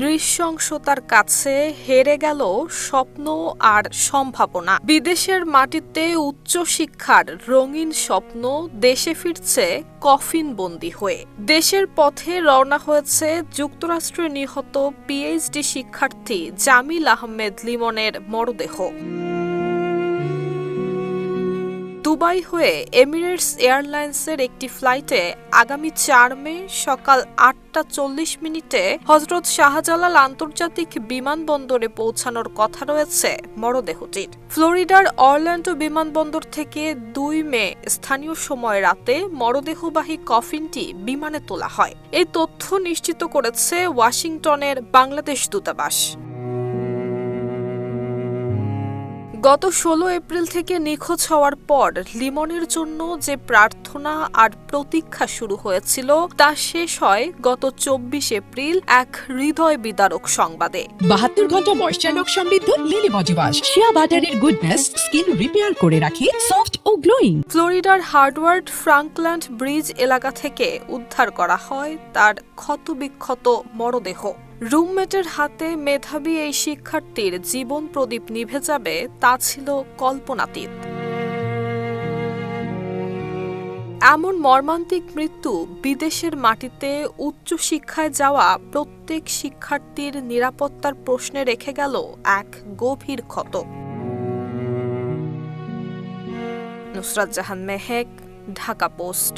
নৃশংসতার কাছে হেরে গেল স্বপ্ন আর সম্ভাবনা। বিদেশের মাটিতে উচ্চশিক্ষার রঙিন স্বপ্ন দেশে ফিরছে কফিনবন্দি হয়ে। দেশের পথে রওনা হয়েছে যুক্তরাষ্ট্রে নিহত পিএইচডি শিক্ষার্থী জামিল আহমেদ লিমনের মরদেহ। দুবাই হয়ে এমিরেটস এয়ারলাইন্সের একটি ফ্লাইটে আগামী ৪ মে সকাল ৮টা ৪০ হজরত শাহজালাল আন্তর্জাতিক বিমানবন্দরে পৌঁছানোর কথা রয়েছে মরদেহটির। ফ্লোরিডার অরল্যান্ডো বিমানবন্দর থেকে ২ মে স্থানীয় সময় রাতে মরদেহবাহী কফিনটি বিমানে তোলা হয়। এই তথ্য নিশ্চিত করেছে ওয়াশিংটনের বাংলাদেশ দূতাবাস। গত ১৬ এপ্রিল থেকে নিখোঁজ হওয়ার পর লিমনের জন্য যে প্রার্থনা আর প্রতীক্ষা শুরু হয়েছিল তা শেষ হয় গত ২৪ এপ্রিল এক হৃদয় বিদারক সংবাদে। ৭২ ঘন্টা ময়েশ্চার লক সমৃদ্ধ লিলি বডি ওয়াশ শিয়া বাটারের গুডনেস স্কিন রিপেয়ার করে রাখে সফট ও গ্লোয়িং। ফ্লোরিডার হার্ডওয়ার্ড ফ্রাঙ্কল্যান্ড ব্রিজ এলাকা থেকে উদ্ধার করা হয় তার ক্ষতবিক্ষত মরদেহ। রুমমেটের হাতে মেধাবী এই শিক্ষার্থীর জীবন প্রদীপ নিভে যাবে তা ছিল কল্পনাতীত। এমন মর্মান্তিক মৃত্যু বিদেশের মাটিতে উচ্চশিক্ষায় যাওয়া প্রত্যেক শিক্ষার্থীর নিরাপত্তার প্রশ্নে রেখে গেল এক গভীর ক্ষত। নুসরাত জাহান মেহেক, ঢাকা পোস্ট।